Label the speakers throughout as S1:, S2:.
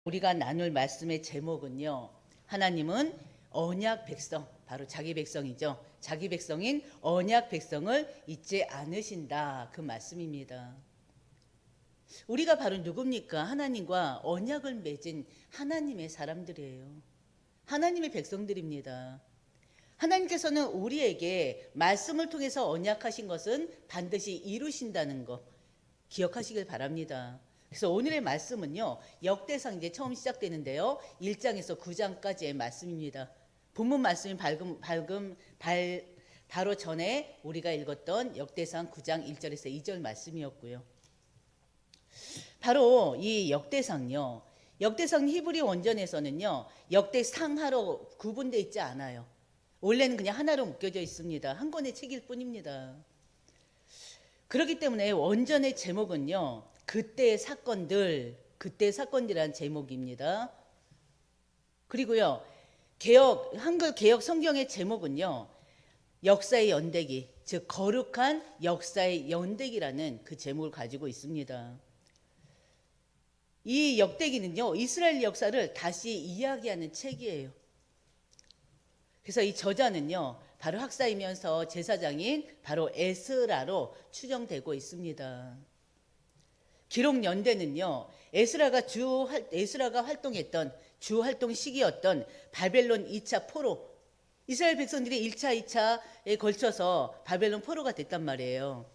S1: 우리가 나눌 말씀의 제목은요. 하나님은 언약 백성, 바로 자기 백성이죠. 자기 백성인 언약 백성을 잊지 않으신다. 그 말씀입니다. 우리가 바로 누굽니까? 하나님과 언약을 맺은 하나님의 사람들이에요. 하나님의 백성들입니다. 하나님께서는 우리에게 말씀을 통해서 언약하신 것은 반드시 이루신다는 거 기억하시길 바랍니다. 그래서 오늘의 말씀은요, 역대상 이제 처음 시작되는데요, 1장에서 9장까지의 말씀입니다. 본문 말씀이 바로 전에 우리가 읽었던 역대상 9장 1절에서 2절 말씀이었고요. 바로 이 역대상 히브리 원전에서는요, 역대상하로 구분되어 있지 않아요. 원래는 그냥 하나로 묶여져 있습니다. 한 권의 책일 뿐입니다. 그렇기 때문에 원전의 제목은요, 그때의 사건들이라는 제목입니다. 그리고요, 한글 개역 성경의 제목은요, 역사의 연대기, 즉 거룩한 역사의 연대기라는 그 제목을 가지고 있습니다. 이 역대기는요, 이스라엘 역사를 다시 이야기하는 책이에요. 그래서 이 저자는요, 바로 학사이면서 제사장인 바로 에스라로 추정되고 있습니다. 기록 연대는요, 에스라가 활동했던 주 활동 시기였던 바벨론 2차 포로, 이스라엘 백성들이 1차, 2차에 걸쳐서 바벨론 포로가 됐단 말이에요.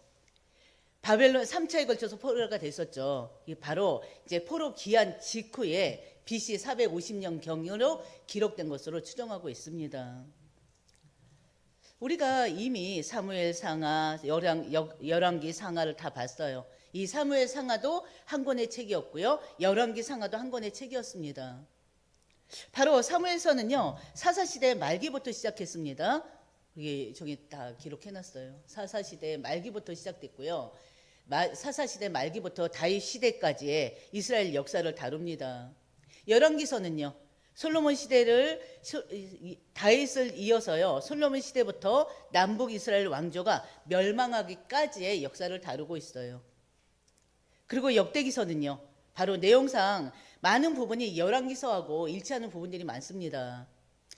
S1: 바벨론 3차에 걸쳐서 포로가 됐었죠. 바로 이제 포로 기한 직후에 BC 450년 경으로 기록된 것으로 추정하고 있습니다. 우리가 이미 사무엘 상하, 열왕기 상하를 다 봤어요. 이 사무엘 상하도 한 권의 책이었고요, 열왕기 상하도 한 권의 책이었습니다. 바로 사무엘서는요, 사사시대 말기부터 시작했습니다. 저기 다 기록해놨어요. 사사시대 말기부터 시작됐고요, 사사시대 말기부터 다윗 시대까지의 이스라엘 역사를 다룹니다. 열왕기서는요, 솔로몬 시대를 다윗을 이어서요, 솔로몬 시대부터 남북 이스라엘 왕조가 멸망하기까지의 역사를 다루고 있어요. 그리고 역대기서는요, 바로 내용상 많은 부분이 열왕기서하고 일치하는 부분들이 많습니다.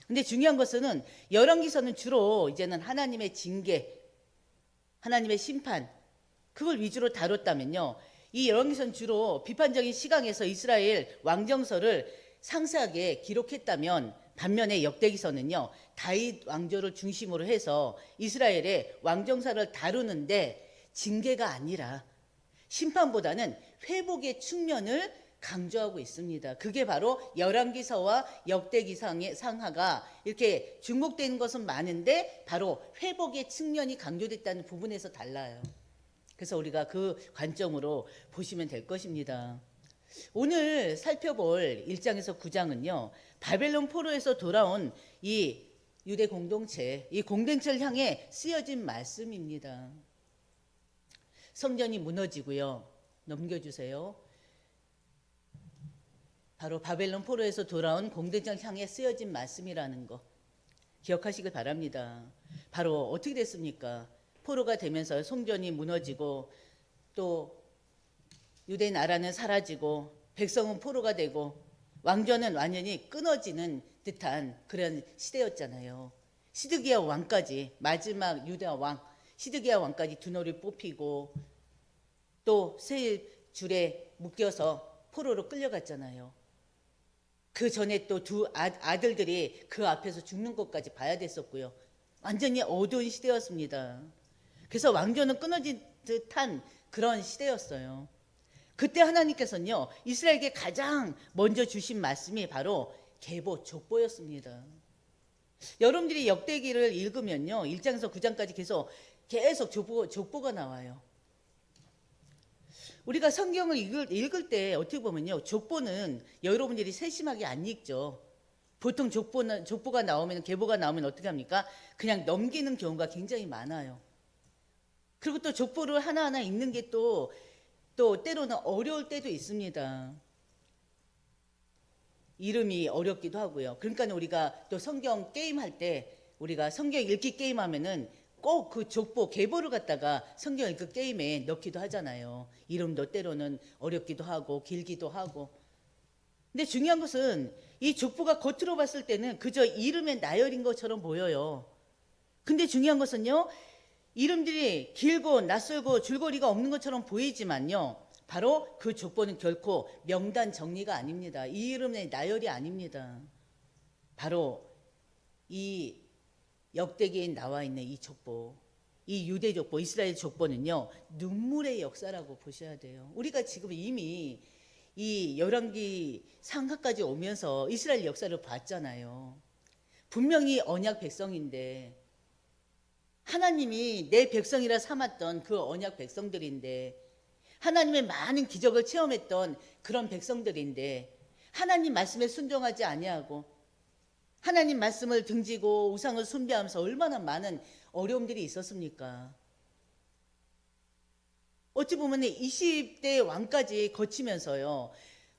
S1: 근데 중요한 것은 열왕기서는 주로 이제는 하나님의 징계, 하나님의 심판, 그걸 위주로 다뤘다면요, 이 열왕기서는 주로 비판적인 시각에서 이스라엘 왕정서를 상세하게 기록했다면, 반면에 역대기서는요, 다윗 왕조를 중심으로 해서 이스라엘의 왕정사를 다루는데 징계가 아니라 심판보다는 회복의 측면을 강조하고 있습니다. 그게 바로 열왕기서와 역대기상하가 이렇게 중복되는 것은 많은데 바로 회복의 측면이 강조됐다는 부분에서 달라요. 그래서 우리가 그 관점으로 보시면 될 것입니다. 오늘 살펴볼 1장에서 9장은요, 바벨론 포로에서 돌아온 이 유대 공동체, 이 공동체를 향해 쓰여진 말씀입니다. 성전이 무너지고요. 넘겨주세요. 바로 바벨론 포로에서 돌아온 공동체를 향해 쓰여진 말씀이라는 거 기억하시길 바랍니다. 바로 어떻게 됐습니까? 포로가 되면서 성전이 무너지고, 또 유대 나라는 사라지고, 백성은 포로가 되고, 왕조는 완전히 끊어지는 듯한 그런 시대였잖아요. 시드기야 왕까지, 마지막 유다 왕 시드기야 왕까지 두 노를 뽑히고, 또 세 줄에 묶여서 포로로 끌려갔잖아요. 그 전에 또 두 아들들이 그 앞에서 죽는 것까지 봐야 됐었고요. 완전히 어두운 시대였습니다. 그래서 왕조는 끊어진 듯한 그런 시대였어요. 그때 하나님께서는요, 이스라엘에게 가장 먼저 주신 말씀이 바로 계보, 족보였습니다. 여러분들이 역대기를 읽으면요, 1장에서 9장까지 계속 족보가 나와요. 우리가 성경을 읽을 때 어떻게 보면요, 족보는 여러분들이 세심하게 안 읽죠. 보통 족보가 나오면, 계보가 나오면 어떻게 합니까? 그냥 넘기는 경우가 굉장히 많아요. 그리고 또 족보를 하나하나 읽는 게 또 때로는 어려울 때도 있습니다. 이름이 어렵기도 하고요. 그러니까 우리가 또 성경 게임할 때, 우리가 성경 읽기 게임하면은 꼭 그 족보, 계보를 갖다가 성경 읽기 게임에 넣기도 하잖아요. 이름도 때로는 어렵기도 하고 길기도 하고. 근데 중요한 것은 이 족보가 겉으로 봤을 때는 그저 이름의 나열인 것처럼 보여요. 근데 중요한 것은요, 이름들이 길고 낯설고 줄거리가 없는 것처럼 보이지만요, 바로 그 족보는 결코 명단 정리가 아닙니다. 이 이름의 나열이 아닙니다. 바로 이 역대기에 나와 있는 이 족보, 이 유대 족보, 이스라엘 족보는요, 눈물의 역사라고 보셔야 돼요. 우리가 지금 이미 이 열왕기 상하까지 오면서 이스라엘 역사를 봤잖아요. 분명히 언약 백성인데, 하나님이 내 백성이라 삼았던 그 언약 백성들인데, 하나님의 많은 기적을 체험했던 그런 백성들인데, 하나님 말씀에 순종하지 아니하고 하나님 말씀을 등지고 우상을 숭배하면서 얼마나 많은 어려움들이 있었습니까? 어찌 보면 20대 왕까지 거치면서요,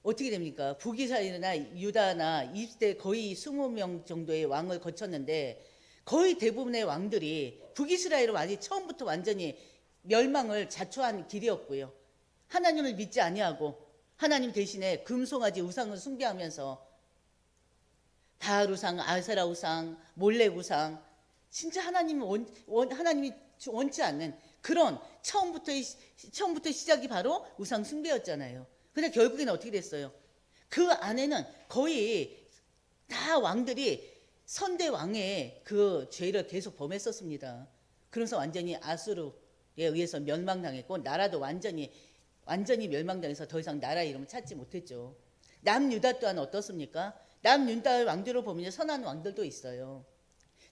S1: 어떻게 됩니까? 북이스라엘이나 유다나 20대 거의 20명 정도의 왕을 거쳤는데, 거의 대부분의 왕들이 북이스라엘 왕이 처음부터 완전히 멸망을 자초한 길이었고요, 하나님을 믿지 아니하고 하나님 대신에 금송아지 우상을 숭배하면서 바알 우상, 아세라 우상, 몰렉 우상, 진짜 하나님이 원치 않는 그런 처음부터 시작이 바로 우상 숭배였잖아요. 근데 결국에는 어떻게 됐어요? 그 안에는 거의 다 왕들이 선대 왕의 그 죄를 계속 범했었습니다. 그래서 완전히 아수르에 의해서 멸망당했고, 나라도 완전히 멸망당해서 더 이상 나라 이름을 찾지 못했죠. 남유다 또한 어떻습니까? 남유다 왕들을 보면 선한 왕들도 있어요.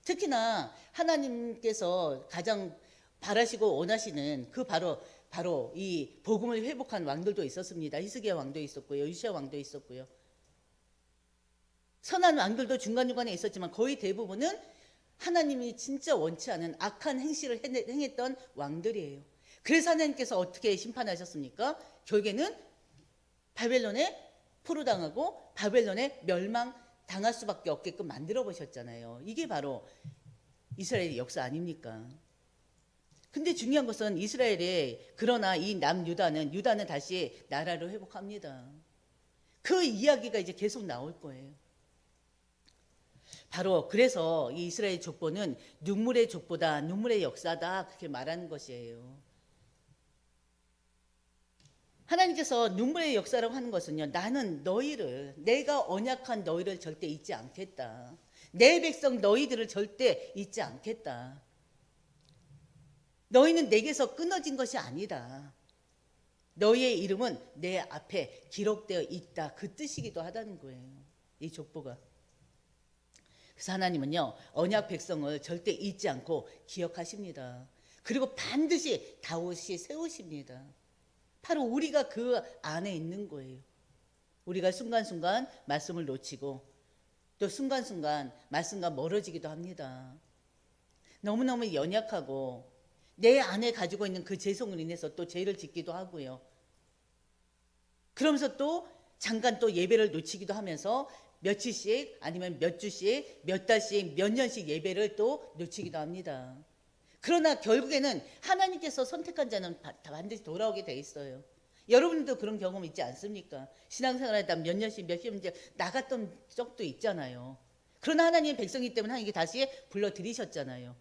S1: 특히나 하나님께서 가장 바라시고 원하시는 그 바로 이 복음을 회복한 왕들도 있었습니다. 히스기야 왕도 있었고요, 요시야 왕도 있었고요. 선한 왕들도 중간중간에 있었지만 거의 대부분은 하나님이 진짜 원치 않은 악한 행실을 행했던 왕들이에요. 그래서 하나님께서 어떻게 심판하셨습니까? 결국에는 바벨론에 포로당하고 바벨론에 멸망당할 수밖에 없게끔 만들어 보셨잖아요. 이게 바로 이스라엘의 역사 아닙니까? 근데 중요한 것은 그러나 이 유다는 다시 나라를 회복합니다. 그 이야기가 이제 계속 나올 거예요. 바로 그래서 이 이스라엘 족보는 눈물의 족보다, 눈물의 역사다, 그렇게 말하는 것이에요. 하나님께서 눈물의 역사라고 하는 것은요, 내가 언약한 너희를 절대 잊지 않겠다. 내 백성 너희들을 절대 잊지 않겠다. 너희는 내게서 끊어진 것이 아니다. 너희의 이름은 내 앞에 기록되어 있다. 그 뜻이기도 하다는 거예요, 이 족보가. 그래서 하나님은요, 언약 백성을 절대 잊지 않고 기억하십니다. 그리고 반드시 다시 세우십니다. 바로 우리가 그 안에 있는 거예요. 우리가 순간순간 말씀을 놓치고 또 순간순간 말씀과 멀어지기도 합니다. 너무너무 연약하고 내 안에 가지고 있는 그 죄성으로 인해서 또 죄를 짓기도 하고요. 그러면서 또 잠깐 또 예배를 놓치기도 하면서 며칠씩 아니면 몇 주씩 몇 달씩 몇 년씩 예배를 또 놓치기도 합니다. 그러나 결국에는 하나님께서 선택한 자는 반드시 돌아오게 돼 있어요. 여러분도 그런 경험 있지 않습니까? 신앙생활하다 몇 년씩 몇십 년 나갔던 적도 있잖아요. 그러나 하나님의 백성이기 때문에 하나님께 다시 불러들이셨잖아요.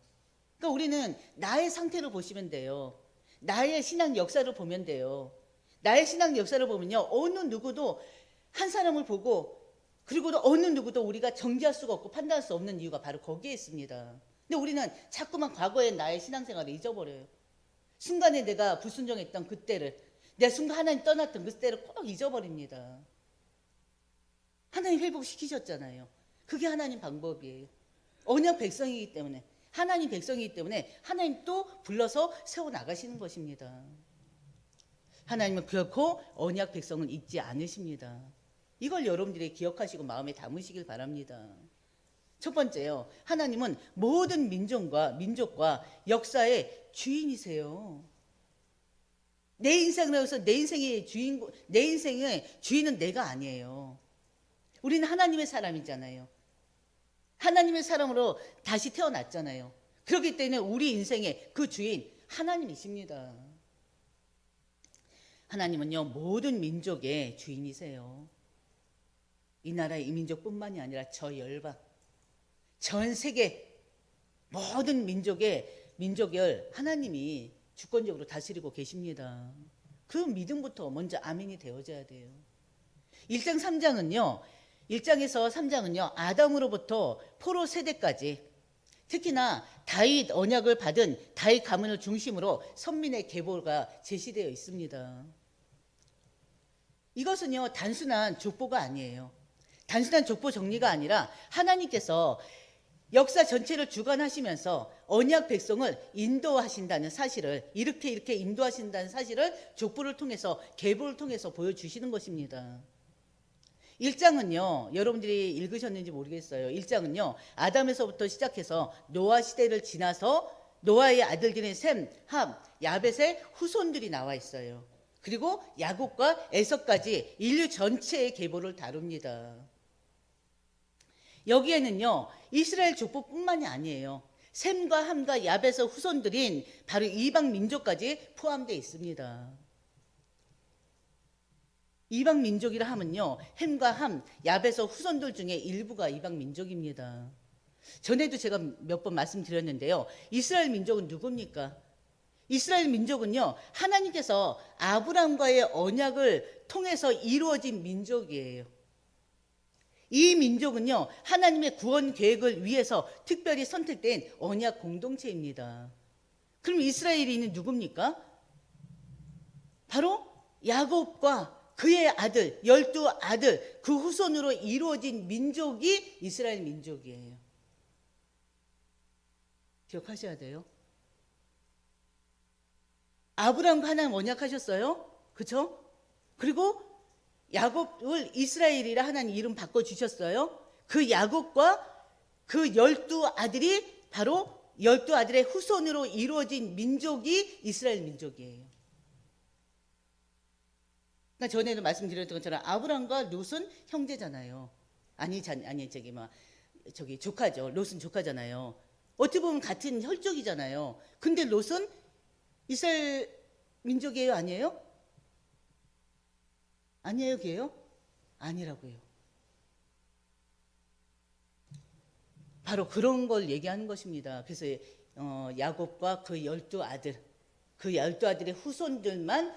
S1: 그러니까 우리는 나의 상태를 보시면 돼요. 나의 신앙 역사를 보면 돼요. 나의 신앙 역사를 보면요, 어느 누구도 한 사람을 보고 그리고 어느 누구도 우리가 정죄할 수가 없고 판단할 수 없는 이유가 바로 거기에 있습니다. 근데 우리는 자꾸만 과거의 나의 신앙생활을 잊어버려요. 순간에 내가 불순종했던 그때를, 내가 순간 하나님 떠났던 그때를 꼭 잊어버립니다. 하나님 회복시키셨잖아요. 그게 하나님 방법이에요. 언약 백성이기 때문에, 하나님 백성이기 때문에 하나님 또 불러서 세워나가시는 것입니다. 하나님은 결코 언약 백성을 잊지 않으십니다. 이걸 여러분들이 기억하시고 마음에 담으시길 바랍니다. 첫 번째요, 하나님은 모든 민족과 역사의 주인이세요. 내 인생을 해서 내 인생의 주인은 내가 아니에요. 우리는 하나님의 사람이잖아요. 하나님의 사람으로 다시 태어났잖아요. 그렇기 때문에 우리 인생의 그 주인 하나님이십니다. 하나님은요, 모든 민족의 주인이세요. 이 나라 이민족뿐만이 아니라 저 열방, 전 세계 모든 민족을 하나님이 주권적으로 다스리고 계십니다. 그 믿음부터 먼저 아멘이 되어져야 돼요. 1장 3장은요. 1장에서 3장은요. 아담으로부터 포로 세대까지, 특히나 다윗 언약을 받은 다윗 가문을 중심으로 선민의 계보가 제시되어 있습니다. 이것은요. 단순한 족보가 아니에요. 단순한 족보 정리가 아니라 하나님께서 역사 전체를 주관하시면서 언약 백성을 인도하신다는 사실을, 이렇게 인도하신다는 사실을 족보를 통해서, 계보를 통해서 보여주시는 것입니다. 1장은요, 여러분들이 읽으셨는지 모르겠어요. 1장은요, 아담에서부터 시작해서 노아 시대를 지나서 노아의 아들들인 셈, 함, 야벳의 후손들이 나와 있어요. 그리고 야곱과 에서까지 인류 전체의 계보를 다룹니다. 여기에는요, 이스라엘 족보뿐만이 아니에요. 셈과 함과 야벳의 후손들인 바로 이방 민족까지 포함되어 있습니다. 이방 민족이라 하면요, 햄과 함, 야벳의 후손들 중에 일부가 이방 민족입니다. 전에도 제가 몇 번 말씀드렸는데요. 이스라엘 민족은 누굽니까? 이스라엘 민족은요, 하나님께서 아브라함과의 언약을 통해서 이루어진 민족이에요. 이 민족은요, 하나님의 구원 계획을 위해서 특별히 선택된 언약 공동체입니다. 그럼 이스라엘인은 누굽니까? 바로 야곱과 그의 아들, 12아들, 그 후손으로 이루어진 민족이 이스라엘 민족이에요. 기억하셔야 돼요. 아브라함과 하나님 언약하셨어요. 그렇죠? 그리고 야곱을 이스라엘이라 하나님 이름 바꿔주셨어요. 그 야곱과 그 12아들이 바로 12아들의 후손으로 이루어진 민족이 이스라엘 민족이에요. 그러니까 전에도 말씀드렸던 것처럼 아브람과 롯은 형제잖아요. 저기 조카죠. 롯은 조카잖아요. 어떻게 보면 같은 혈족이잖아요. 근데 롯은 이스라엘 민족이에요? 아니에요? 아니에요, 걔요? 아니라고요. 바로 그런 걸 얘기하는 것입니다. 그래서 야곱과 그 12아들, 그 12아들의 후손들만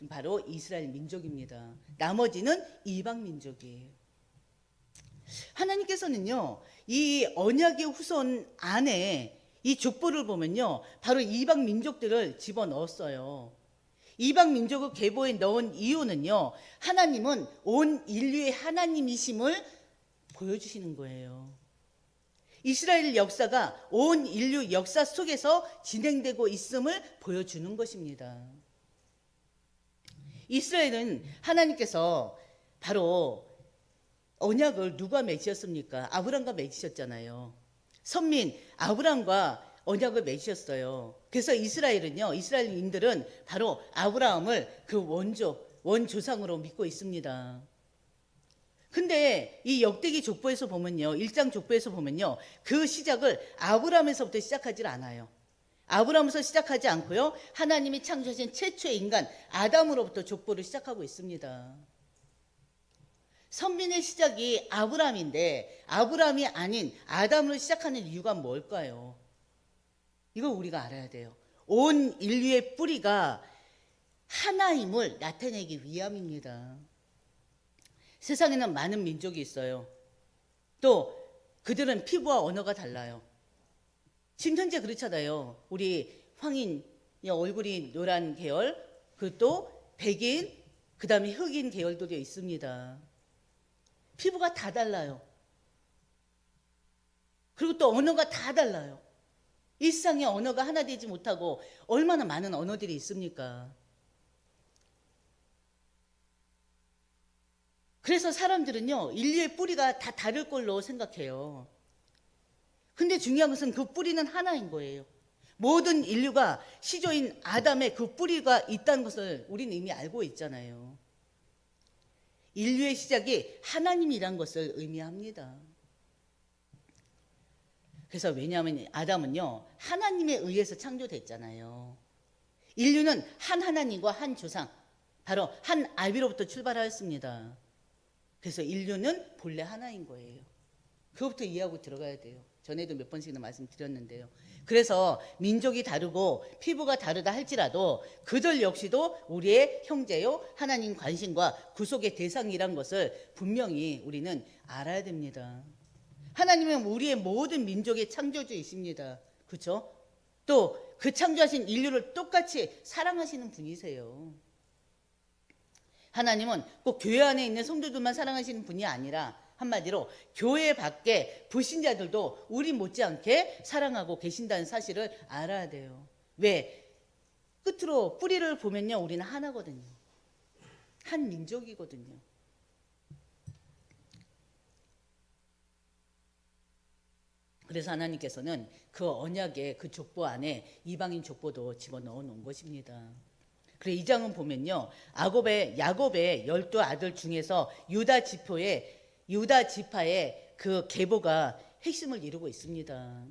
S1: 바로 이스라엘 민족입니다. 나머지는 이방 민족이에요. 하나님께서는요, 이 언약의 후손 안에 이 족보를 보면요, 바로 이방 민족들을 집어넣었어요. 이방 민족을 계보에 넣은 이유는요, 하나님은 온 인류의 하나님이심을 보여주시는 거예요. 이스라엘 역사가 온 인류 역사 속에서 진행되고 있음을 보여주는 것입니다. 이스라엘은 하나님께서 바로 언약을 누가 맺으셨습니까? 아브람과 맺으셨잖아요. 선민 아브람과 언약을 맺으셨어요. 그래서 이스라엘인들은 바로 아브라함을 그 원조상으로 믿고 있습니다. 근데 이 역대기 족보에서 보면요, 1장 족보에서 보면요, 그 시작을 아브라함에서부터 시작하지 않아요. 아브라함에서 시작하지 않고요, 하나님이 창조하신 최초의 인간 아담으로부터 족보를 시작하고 있습니다. 선민의 시작이 아브라함인데 아브라함이 아닌 아담으로 시작하는 이유가 뭘까요? 이거 우리가 알아야 돼요. 온 인류의 뿌리가 하나임을 나타내기 위함입니다. 세상에는 많은 민족이 있어요. 또 그들은 피부와 언어가 달라요. 지금 현재 그렇잖아요. 우리 황인, 얼굴이 노란 계열, 그리고 또 백인, 그 다음에 흑인 계열들이 있습니다. 피부가 다 달라요. 그리고 또 언어가 다 달라요. 이 세상에 언어가 하나 되지 못하고 얼마나 많은 언어들이 있습니까? 그래서 사람들은요, 인류의 뿌리가 다 다를 걸로 생각해요. 근데 중요한 것은 그 뿌리는 하나인 거예요. 모든 인류가 시조인 아담의 그 뿌리가 있다는 것을 우리는 이미 알고 있잖아요. 인류의 시작이 하나님이란 것을 의미합니다. 그래서 왜냐하면 아담은요, 하나님에 의해서 창조됐잖아요. 인류는 한 하나님과 한 조상, 바로 한 아비로부터 출발하였습니다. 그래서 인류는 본래 하나인 거예요. 그것부터 이해하고 들어가야 돼요. 전에도 몇 번씩이나 말씀드렸는데요. 그래서 민족이 다르고 피부가 다르다 할지라도 그들 역시도 우리의 형제요, 하나님 관심과 구속의 대상이란 것을 분명히 우리는 알아야 됩니다. 하나님은 우리의 모든 민족의 창조주이십니다. 그렇죠? 또 그 창조하신 인류를 똑같이 사랑하시는 분이세요. 하나님은 꼭 교회 안에 있는 성도들만 사랑하시는 분이 아니라 한마디로 교회 밖에 불신자들도 우리 못지않게 사랑하고 계신다는 사실을 알아야 돼요. 왜? 끝으로 뿌리를 보면요, 우리는 하나거든요. 한 민족이거든요. 그래서 하나님께서는 그 언약의 그 족보 안에 이방인 족보도 집어넣어 놓은 것입니다. 그래, 이 장은 보면요, 야곱의 12아들 중에서 유다 지파의 그 계보가 핵심을 이루고 있습니다.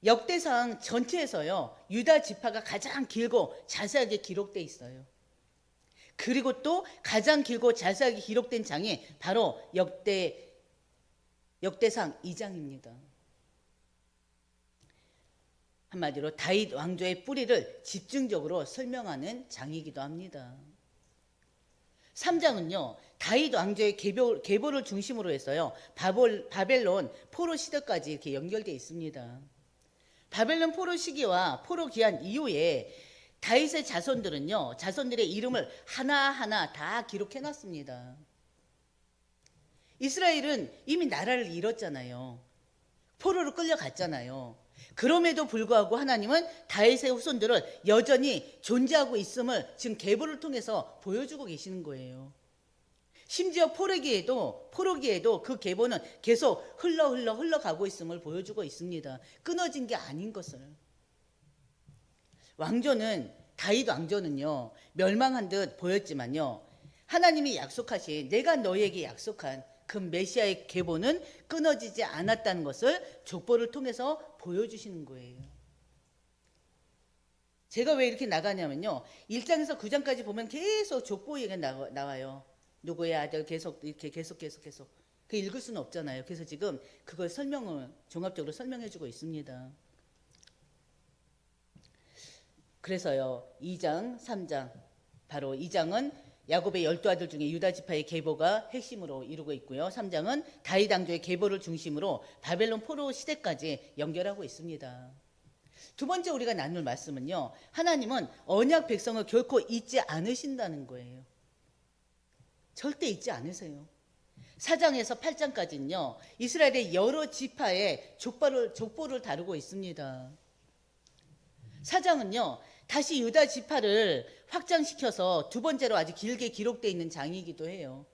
S1: 역대상 전체에서요, 유다 지파가 가장 길고 자세하게 기록돼 있어요. 그리고 또 가장 길고 자세하게 기록된 장이 바로 역대상 2장입니다. 한마디로 다윗 왕조의 뿌리를 집중적으로 설명하는 장이기도 합니다. 3장은요, 다윗 왕조의 계보를 중심으로 해서요, 바벨론 포로 시대까지 이렇게 연결되어 있습니다. 바벨론 포로 시기와 포로 귀환 이후에 다윗의 자손들의 이름을 하나하나 다 기록해 놨습니다. 이스라엘은 이미 나라를 잃었잖아요. 포로로 끌려갔잖아요. 그럼에도 불구하고 하나님은 다윗의 후손들을 여전히 존재하고 있음을 지금 계보를 통해서 보여주고 계시는 거예요. 심지어 포로기에도 그 계보는 계속 흘러가고 있음을 보여주고 있습니다. 끊어진 게 아닌 것을. 다윗 왕조는요, 멸망한 듯 보였지만요, 하나님이 약속하신, 내가 너희에게 약속한 그 메시아의 계보는 끊어지지 않았다는 것을 족보를 통해서 보여주시는 거예요. 제가 왜 이렇게 나가냐면요, 1장에서 9장까지 보면 계속 족보 얘기가 나와요. 누구의 아들 계속 그 읽을 수는 없잖아요. 그래서 지금 그걸 종합적으로 설명해주고 있습니다. 그래서요, 2장, 3장, 바로 2장은 야곱의 12아들 중에 유다 지파의 계보가 핵심으로 이루고 있고요. 3장은 다윗 왕조의 계보를 중심으로 바벨론 포로 시대까지 연결하고 있습니다. 두 번째 우리가 나눌 말씀은요, 하나님은 언약 백성을 결코 잊지 않으신다는 거예요. 절대 잊지 않으세요. 4장에서 8장까지는요, 이스라엘의 여러 지파의 족보를 다루고 있습니다. 4장은요, 다시 유다 지파를 확장시켜서 두 번째로 아주 길게 기록되어 있는 장이기도 해요.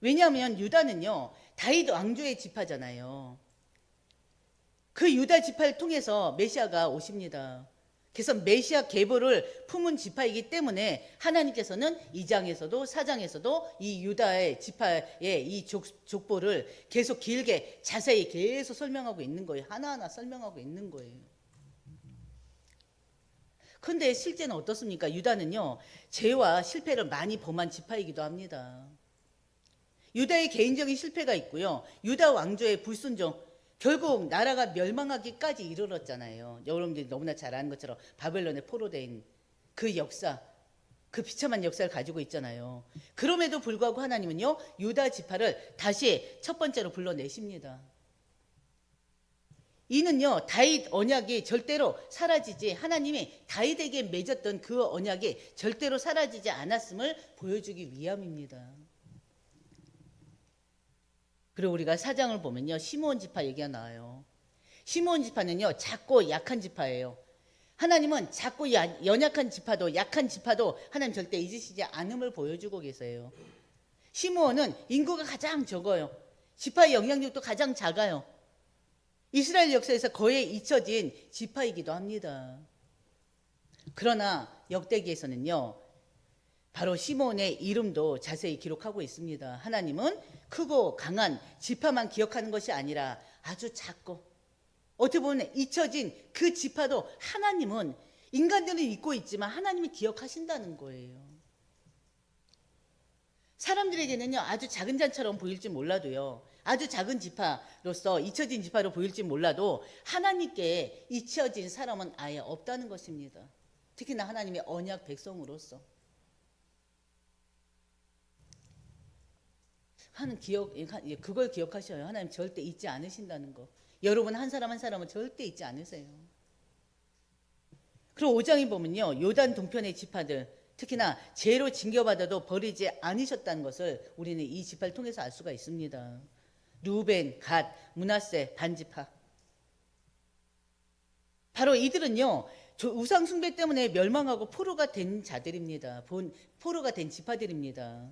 S1: 왜냐하면 유다는요, 다윗 왕조의 지파잖아요. 그 유다 지파를 통해서 메시아가 오십니다. 그래서 메시아 계보를 품은 지파이기 때문에 하나님께서는 2장에서도 4장에서도 이 유다의 지파의 이 족보를 계속 길게 자세히 계속 설명하고 있는 거예요. 하나하나 설명하고 있는 거예요. 그런데 실제는 어떻습니까? 유다는요, 죄와 실패를 많이 범한 지파이기도 합니다. 유다의 개인적인 실패가 있고요, 유다 왕조의 불순종, 결국 나라가 멸망하기까지 이르렀잖아요. 여러분들이 너무나 잘 아는 것처럼 바벨론에 포로된 그 역사, 그 비참한 역사를 가지고 있잖아요. 그럼에도 불구하고 하나님은요, 유다 지파를 다시 첫 번째로 불러내십니다. 이는요, 다윗 언약이 절대로 사라지지, 하나님이 다윗에게 맺었던 그 언약이 절대로 사라지지 않았음을 보여주기 위함입니다. 그리고 우리가 4장을 보면요, 시므온 지파 얘기가 나와요. 시므온 지파는요, 작고 약한 지파예요. 하나님은 작고 연약한 지파도, 약한 지파도 하나님 절대 잊으시지 않음을 보여주고 계세요. 시므온은 인구가 가장 적어요. 지파의 영향력도 가장 작아요. 이스라엘 역사에서 거의 잊혀진 지파이기도 합니다. 그러나 역대기에서는요, 바로 시므온의 이름도 자세히 기록하고 있습니다. 하나님은 크고 강한 지파만 기억하는 것이 아니라 아주 작고 어떻게 보면 잊혀진 그 지파도 하나님은, 인간들은 잊고 있지만 하나님이 기억하신다는 거예요. 사람들에게는요, 아주 작은 잔처럼 보일지 몰라도요, 아주 작은 지파로서 잊혀진 지파로 보일지 몰라도 하나님께 잊혀진 사람은 아예 없다는 것입니다. 특히나 하나님의 언약 백성으로서. 그걸 기억하셔요. 하나님 절대 잊지 않으신다는 거. 여러분 한 사람 한 사람은 절대 잊지 않으세요. 그리고 5장에 보면요, 요단 동편의 지파들, 특히나 죄로 징계받아도 버리지 않으셨다는 것을 우리는 이 지파를 통해서 알 수가 있습니다. 루벤, 갓, 므낫세, 단지파. 바로 이들은요, 우상 숭배 때문에 멸망하고 포로가 된 자들입니다. 포로가 된 지파들입니다.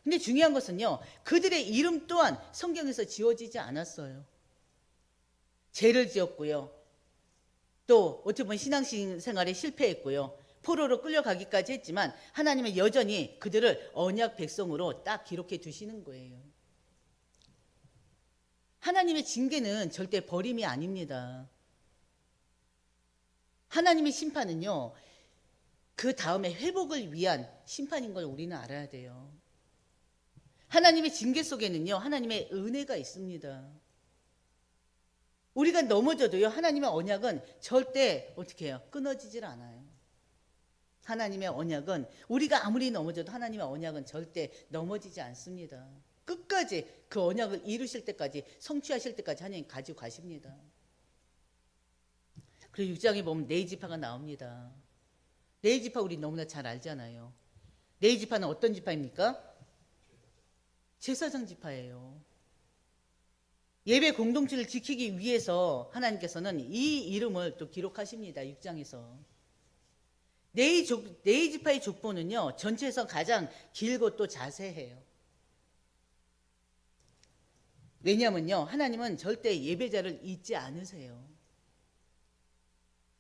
S1: 근데 중요한 것은요, 그들의 이름 또한 성경에서 지워지지 않았어요. 죄를 지었고요, 또 어떻게 보면 신앙생활에 실패했고요, 포로로 끌려가기까지 했지만 하나님은 여전히 그들을 언약 백성으로 딱 기록해 두시는 거예요. 하나님의 징계는 절대 버림이 아닙니다. 하나님의 심판은요, 그 다음에 회복을 위한 심판인 걸 우리는 알아야 돼요. 하나님의 징계 속에는요, 하나님의 은혜가 있습니다. 우리가 넘어져도요, 하나님의 언약은 절대 어떻게 해요? 끊어지질 않아요. 하나님의 언약은 우리가 아무리 넘어져도 하나님의 언약은 절대 넘어지지 않습니다. 끝까지 그 언약을 이루실 때까지, 성취하실 때까지 하나님 가지고 가십니다. 그리고 6장에 보면 네 지파가 나옵니다. 네 지파 우리 너무나 잘 알잖아요. 네 지파는 어떤 지파입니까? 제사장 지파예요. 예배 공동체를 지키기 위해서 하나님께서는 이 이름을 또 기록하십니다. 6장에서. 네 지파의 족보는요, 전체에서 가장 길고 또 자세해요. 왜냐하면요, 하나님은 절대 예배자를 잊지 않으세요.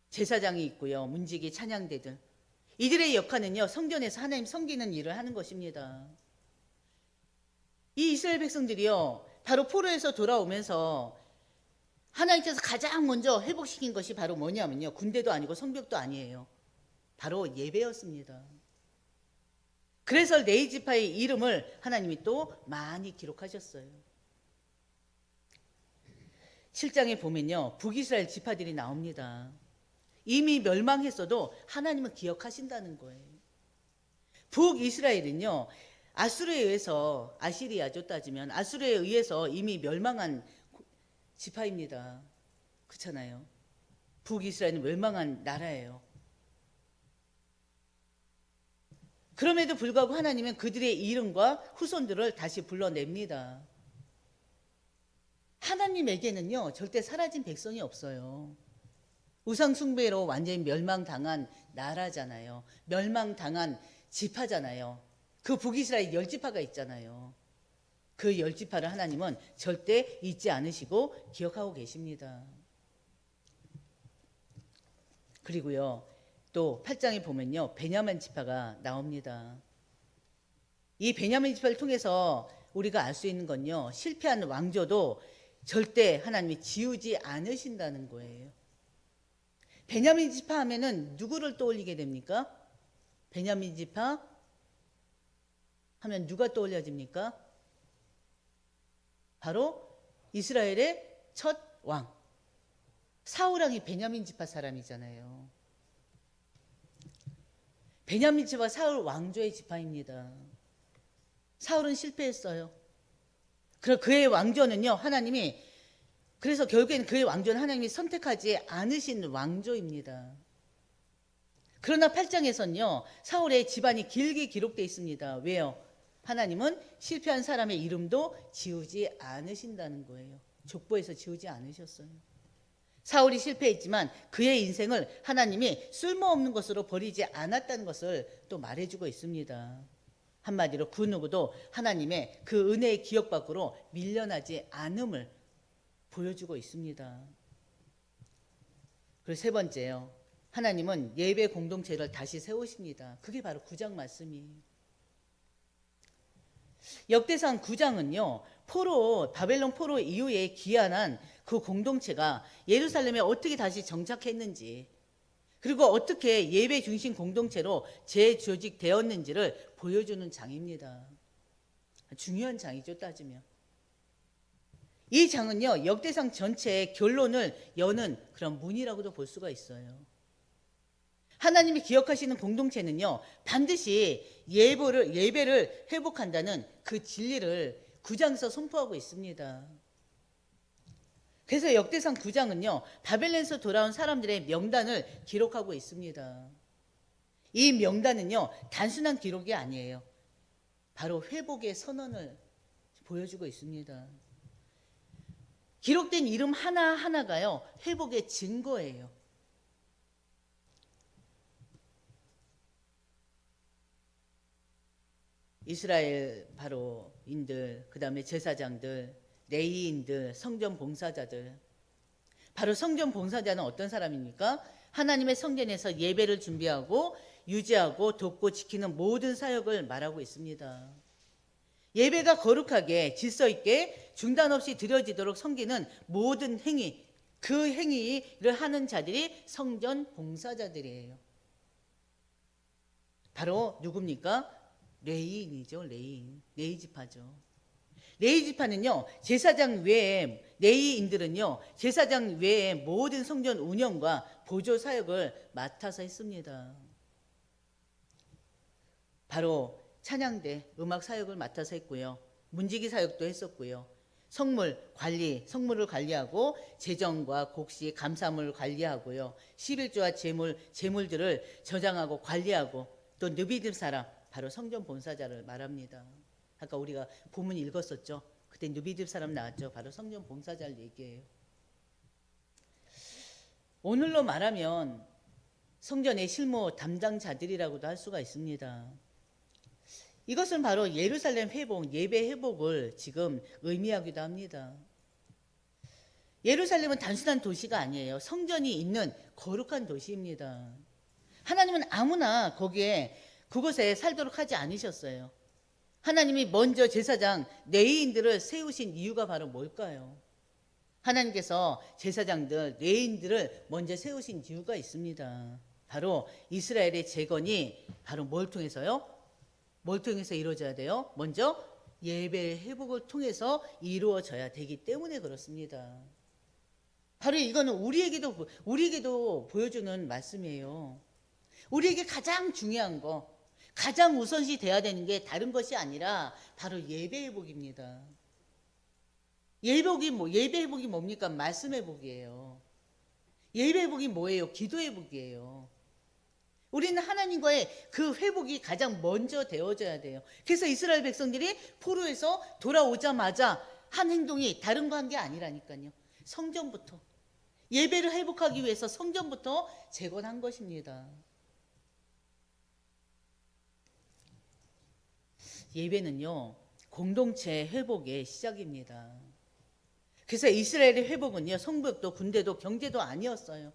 S1: 제사장이 있고요, 문지기, 찬양대들. 이들의 역할은요, 성전에서 하나님 섬기는 일을 하는 것입니다. 이 이스라엘 백성들이요, 바로 포로에서 돌아오면서 하나님께서 가장 먼저 회복시킨 것이 바로 뭐냐면요, 군대도 아니고 성벽도 아니에요. 바로 예배였습니다. 그래서 네 지파의 이름을 하나님이 또 많이 기록하셨어요. 7장에 보면요, 북이스라엘 지파들이 나옵니다. 이미 멸망했어도 하나님은 기억하신다는 거예요. 북이스라엘은요, 아수르에 의해서, 아시리아죠 따지면 아수르에 의해서 이미 멸망한 지파입니다. 그렇잖아요. 북이스라엘은 멸망한 나라예요. 그럼에도 불구하고 하나님은 그들의 이름과 후손들을 다시 불러냅니다. 하나님에게는요, 절대 사라진 백성이 없어요. 우상 숭배로 완전히 멸망당한 나라잖아요. 멸망당한 지파잖아요. 그 북이스라엘 10지파가 있잖아요. 그 10지파를 하나님은 절대 잊지 않으시고 기억하고 계십니다. 그리고요, 또 8장에 보면요, 베냐민 지파가 나옵니다. 이 베냐민 지파를 통해서 우리가 알 수 있는 건요, 실패한 왕조도 절대 하나님이 지우지 않으신다는 거예요. 베냐민 지파 하면은 누구를 떠올리게 됩니까? 베냐민 지파 하면 누가 떠올려집니까? 바로 이스라엘의 첫 왕 사울 왕이 베냐민 지파 사람이잖아요. 베냐민 지파 사울 왕조의 지파입니다. 사울은 실패했어요. 그의 왕조는요, 하나님이, 그래서 결국에는 그의 왕조는 하나님이 선택하지 않으신 왕조입니다. 그러나 8장에서는요, 사울의 집안이 길게 기록되어 있습니다. 왜요? 하나님은 실패한 사람의 이름도 지우지 않으신다는 거예요. 족보에서 지우지 않으셨어요. 사울이 실패했지만 그의 인생을 하나님이 쓸모없는 것으로 버리지 않았다는 것을 또 말해주고 있습니다. 한마디로 그 누구도 하나님의 그 은혜의 기억 밖으로 밀려나지 않음을 보여주고 있습니다. 그리고 세 번째요, 하나님은 예배 공동체를 다시 세우십니다. 그게 바로 9장 말씀이에요. 역대상 9장은요, 바벨론 포로 이후에 귀환한 그 공동체가 예루살렘에 어떻게 다시 정착했는지, 그리고 어떻게 예배 중심 공동체로 재조직되었는지를 보여주는 장입니다. 중요한 장이죠, 따지면. 이 장은요, 역대상 전체의 결론을 여는 그런 문이라고도 볼 수가 있어요. 하나님이 기억하시는 공동체는요, 반드시 예배를 회복한다는 그 진리를 9장에서 선포하고 있습니다. 그래서 역대상 9장은요, 바벨론에서 돌아온 사람들의 명단을 기록하고 있습니다. 이 명단은요, 단순한 기록이 아니에요. 바로 회복의 선언을 보여주고 있습니다. 기록된 이름 하나하나가요, 회복의 증거예요. 이스라엘 바로인들, 그 다음에 제사장들, 레위인들, 성전 봉사자들. 바로 성전 봉사자는 어떤 사람입니까? 하나님의 성전에서 예배를 준비하고 유지하고 돕고 지키는 모든 사역을 말하고 있습니다. 예배가 거룩하게 질서 있게 중단 없이 드려지도록 섬기는 모든 행위, 그 행위를 하는 자들이 성전 봉사자들이에요. 바로 누굽니까? 레위인이죠. 레위 지파죠. 레위 지파는요, 제사장 외에, 레위인들은요, 제사장 외에 모든 성전 운영과 보조 사역을 맡아서 했습니다. 바로 찬양대, 음악 사역을 맡아서 했고요. 문지기 사역도 했었고요. 성물을 관리하고 재정과 곡식, 감사물을 관리하고요. 11조와 재물들을 저장하고 관리하고 또 느비dim 사람, 바로 성전 봉사자를 말합니다. 아까 우리가 본문 읽었었죠. 그때 느비dim 사람 나왔죠. 바로 성전 봉사자를 얘기해요. 오늘로 말하면 성전의 실무 담당자들이라고도 할 수가 있습니다. 이것은 바로 예루살렘 회복, 예배 회복을 지금 의미하기도 합니다. 예루살렘은 단순한 도시가 아니에요. 성전이 있는 거룩한 도시입니다. 하나님은 아무나 그곳에 살도록 하지 않으셨어요. 하나님이 먼저 제사장, 레위인들을 세우신 이유가 바로 뭘까요? 하나님께서 제사장들, 레위인들을 먼저 세우신 이유가 있습니다. 바로 이스라엘의 재건이 바로 뭘 통해서요? 뭘 통해서 이루어져야 돼요? 먼저 예배 회복을 통해서 이루어져야 되기 때문에 그렇습니다. 바로 이거는 우리에게도 보여주는 말씀이에요. 우리에게 가장 중요한 거, 가장 우선시 돼야 되는 게 다른 것이 아니라 바로 예배 회복입니다. 예배 회복이 뭡니까? 말씀 회복이에요. 예배 회복이 뭐예요? 기도 회복이에요. 우리는 하나님과의 그 회복이 가장 먼저 되어져야 돼요. 그래서 이스라엘 백성들이 포로에서 돌아오자마자 한 행동이 다른 거 한 게 아니라니까요. 성전부터, 예배를 회복하기 위해서 성전부터 재건한 것입니다. 예배는요, 공동체 회복의 시작입니다. 그래서 이스라엘의 회복은요, 성벽도 군대도 경제도 아니었어요.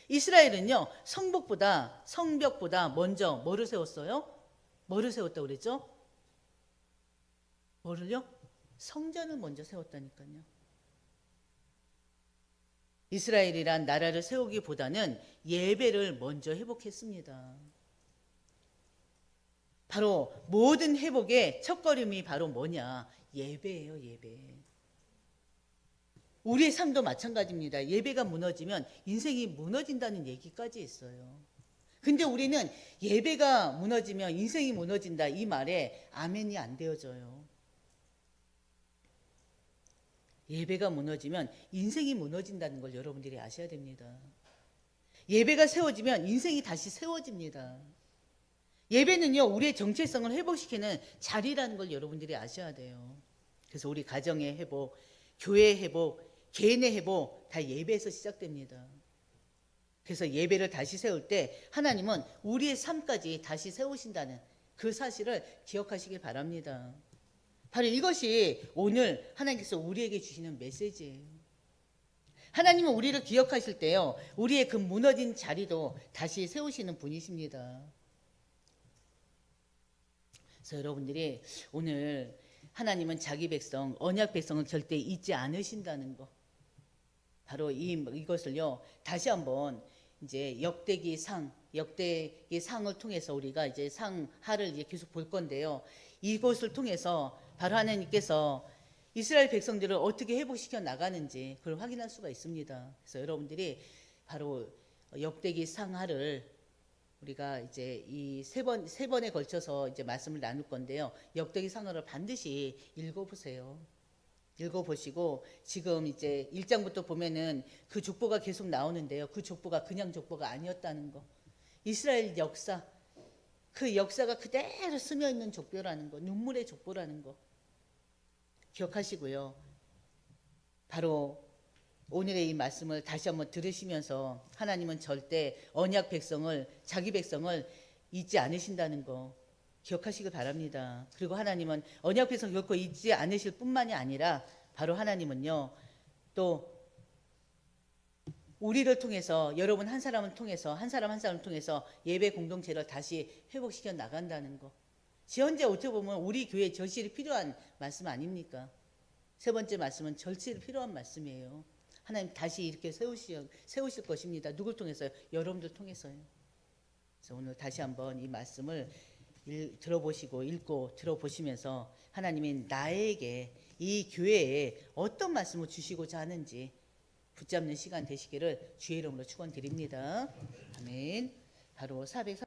S1: 이스라엘은요, 성벽보다 먼저 뭐를 세웠어요? 뭐를 세웠다고 그랬죠? 뭐를요? 성전을 먼저 세웠다니까요. 이스라엘이란 나라를 세우기보다는 예배를 먼저 회복했습니다. 바로 모든 회복의 첫걸음이 바로 뭐냐? 예배예요, 예배. 우리의 삶도 마찬가지입니다. 예배가 무너지면 인생이 무너진다는 얘기까지 있어요. 근데 우리는 예배가 무너지면 인생이 무너진다 이 말에 아멘이 안 되어져요. 예배가 무너지면 인생이 무너진다는 걸 여러분들이 아셔야 됩니다. 예배가 세워지면 인생이 다시 세워집니다. 예배는요, 우리의 정체성을 회복시키는 자리라는 걸 여러분들이 아셔야 돼요. 그래서 우리 가정의 회복, 교회의 회복, 개인의 회복 다 예배에서 시작됩니다. 그래서 예배를 다시 세울 때 하나님은 우리의 삶까지 다시 세우신다는 그 사실을 기억하시길 바랍니다. 바로 이것이 오늘 하나님께서 우리에게 주시는 메시지예요. 하나님은 우리를 기억하실 때요, 우리의 그 무너진 자리도 다시 세우시는 분이십니다. 그래서 여러분들이 오늘 하나님은 자기 백성, 언약 백성을 절대 잊지 않으신다는 거, 바로 이것을요 다시 한번 이제 역대기 상을 통해서 우리가 이제 상하를 이제 계속 볼 건데요. 이것을 통해서 바로 하나님께서 이스라엘 백성들을 어떻게 회복시켜 나가는지 그걸 확인할 수가 있습니다. 그래서 여러분들이 바로 역대기 상하를 우리가 이제 이 세 번에 걸쳐서 이제 말씀을 나눌 건데요. 역대기 상하를 반드시 읽어보세요. 읽어보시고 지금 이제 1장부터 보면은 그 족보가 계속 나오는데요. 그 족보가 그냥 족보가 아니었다는 거. 이스라엘 역사, 그 역사가 그대로 스며 있는 족보라는 거, 눈물의 족보라는 거 기억하시고요. 바로 오늘의 이 말씀을 다시 한번 들으시면서 하나님은 절대 언약 백성을, 자기 백성을 잊지 않으신다는 거 기억하시길 바랍니다. 그리고 하나님은 언약 백성 결코 잊지 않으실 뿐만이 아니라 바로 하나님은요, 또 우리를 통해서, 여러분 한 사람을 통해서, 한 사람을 통해서 예배 공동체를 다시 회복시켜 나간다는 거. 현재 어떻게 보면 우리 교회에 절실히 필요한 말씀 아닙니까? 세 번째 말씀은 절실히 필요한 말씀이에요. 하나님 다시 이렇게 세우실 것입니다. 누굴 통해서요? 여러분들 통해서요. 그래서 오늘 다시 한번 이 말씀을 들어보시고 읽고 들어보시면서 하나님이 나에게 이 교회에 어떤 말씀을 주시고자 하는지 붙잡는 시간 되시기를 주의 이름으로 축원드립니다. 아멘. 바로